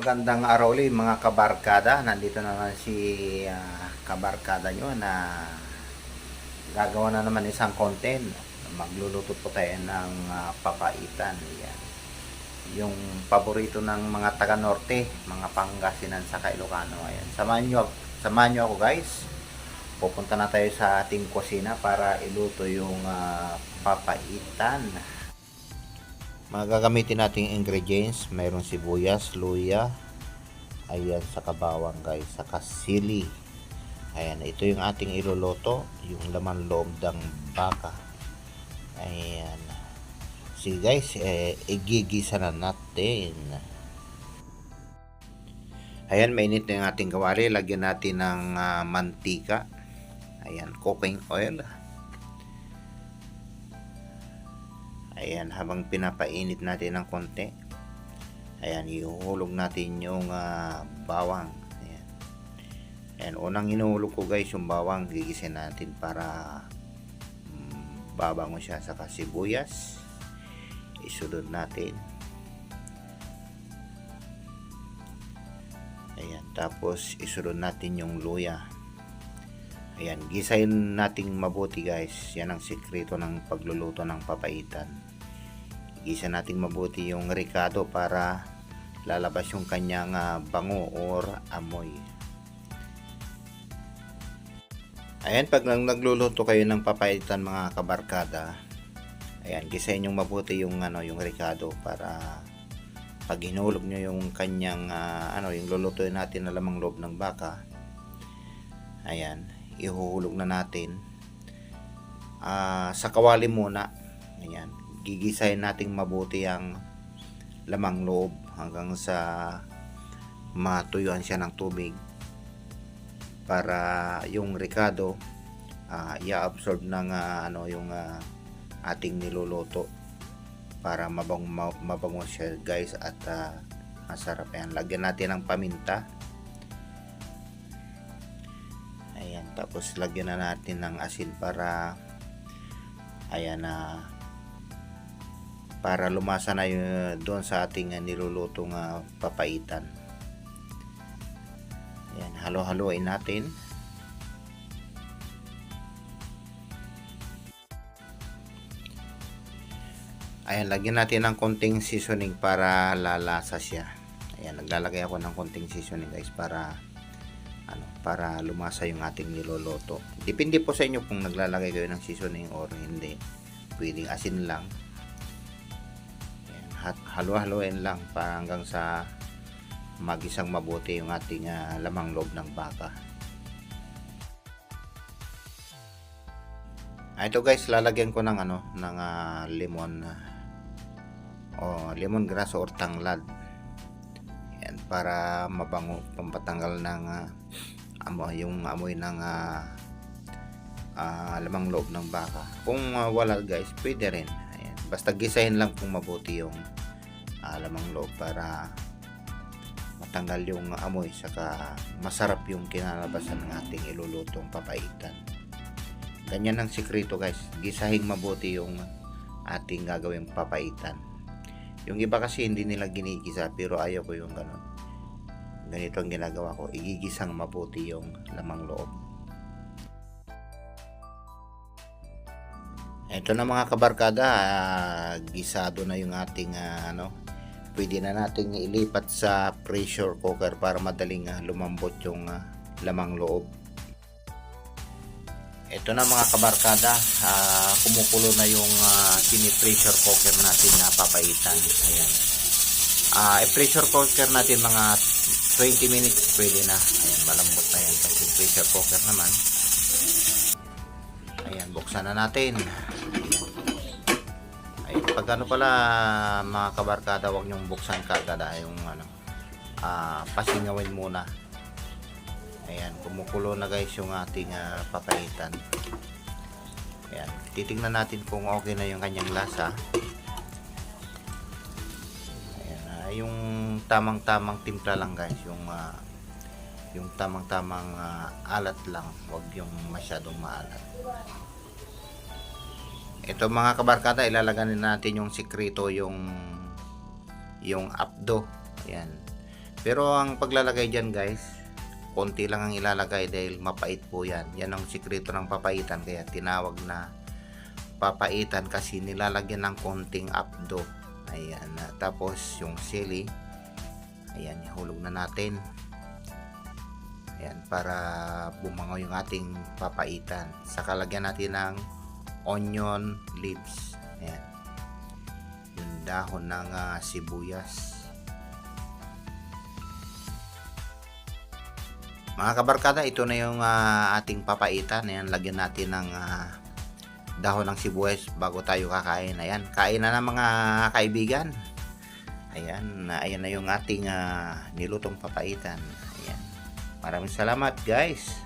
Magandang araw ulit mga kabarkada. Nandito na naman si kabarkada nyo na gagawa na naman isang content. Magluluto po tayo ng papaitan. Yan. Yung paborito ng mga taga-norte, mga Pangasinan sa Ilocano. Ayan. Samahan nyo ako guys. Pupunta na tayo sa ating kusina para iluto yung papaitan. Mga gagamitin nating ingredients, mayroong sibuyas, luya, ayan, saka bawang guys, saka sili. Ayan, ito yung ating iluluto, yung laman loob ng baka. Ayan. Sige guys, igigisa na natin. Ayan, mainit na yung ating kawali. Lagyan natin ng mantika. Ayan, cooking oil. Ayan, habang pinapainit natin ng konti, ayan, ihuhulog natin yung bawang. Ayan. Ayan, unang inuhulog ko guys yung bawang, gigisin natin para babango siya. Saka sibuyas, isunod natin. Ayan, tapos isunod natin yung luya. Ayan, gisahin nating mabuti guys. Yan ang sikreto ng pagluluto ng papaitan. Gisa nating mabuti yung ricado para lalabas yung kanyang bango or amoy. Ayan, pag nagluluto kayo ng papaitan mga kabarkada, ayan, gisahin yung mabuti yung yung ricado para pag hinulog nyo yung kanyang yung lulutuin natin na lamang loob ng baka. Ayan, ihuhulog na natin sa kawali muna. Ayan, gigisahin nating mabuti ang lamang loob hanggang sa matuyuan siya ng tubig para yung ricado i-absorb ng yung ating niluluto para mabango siya guys at masarap. Ayan, lagyan natin ng paminta. Ayan, tapos lagyan na natin ng asin para ayan para lumasa na yun doon sa ating nilulutong papaitan. Ayan, halo-haloin natin. Ayan, lagyan natin ng konting seasoning para lalasa siya. Ayan, naglalagay ako ng konting seasoning guys para para lumasa yung ating niluluto. Depende po sa inyo kung naglalagay kayo ng seasoning or hindi. Pwedeng asin lang. Ayan, halo-haloin lang para hanggang sa magisang mabuti yung ating lamang loob ng baka. Ito guys, lalagyan ko ng lemon o lemongrass or tanglad. Ayan, para mabango, pampatanggal ng yung amoy ng lamang loob ng baka. Kung wala guys, pwede rin. Ayan, basta gisahin lang kung mabuti yung lamang loob para matanggal yung amoy, saka masarap yung kinalabasan ng ating ilulutong papaitan. Ganyan ang sikreto guys, gisahin mabuti yung ating gagawing papaitan. Yung iba kasi hindi nila ginigisa, pero ayaw ko yung ganun. Ganito ang ginagawa ko, igigisang mabuti yung lamang loob. Ito na mga kabarkada, gisado na yung ating pwede na nating ilipat sa pressure cooker para madaling lumambot yung lamang loob. Ito na mga kabarkada, kumukulo na yung pressure cooker natin na papaitan. Ayan. I-pressure cooker natin mga 20 minutes pwede na. Ayan, malambot na yan kasi pressure cooker naman. Ayan, buksan na natin. Ayan, pag pala mga kabarkada, huwag nyong buksan kagad yung pasingawin muna. Ayan, kumukulo na guys yung ating papaitan. Ayan, titingnan natin kung okay na yung kanyang lasa. Yung tamang-tamang timpla lang guys, yung tamang-tamang alat lang, wag yung masyadong maalat. Ito mga kabarkada, ilalagay natin yung sikreto, yung apdo. Ayan, Pero ang paglalagay dyan guys, konti lang ang ilalagay dahil mapait po yan. Yan ang sikreto ng papaitan, kaya tinawag na papaitan kasi nilalagyan ng konting apdo. Ayan, tapos yung sili, ayan, ihulog na natin. Ayan, para bumangaw yung ating papaitan. Saka lagyan natin ng onion leaves. Ayan, yung dahon ng sibuyas. Mga kabarkada, ito na yung ating papaitan. Ayan, lagyan natin ng dahon ng sibuyas bago tayo kakain. Ayan, kain na ng mga kaibigan. Ayan, ayan na yung ating nilutong papaitan. Ayan. Maraming salamat guys.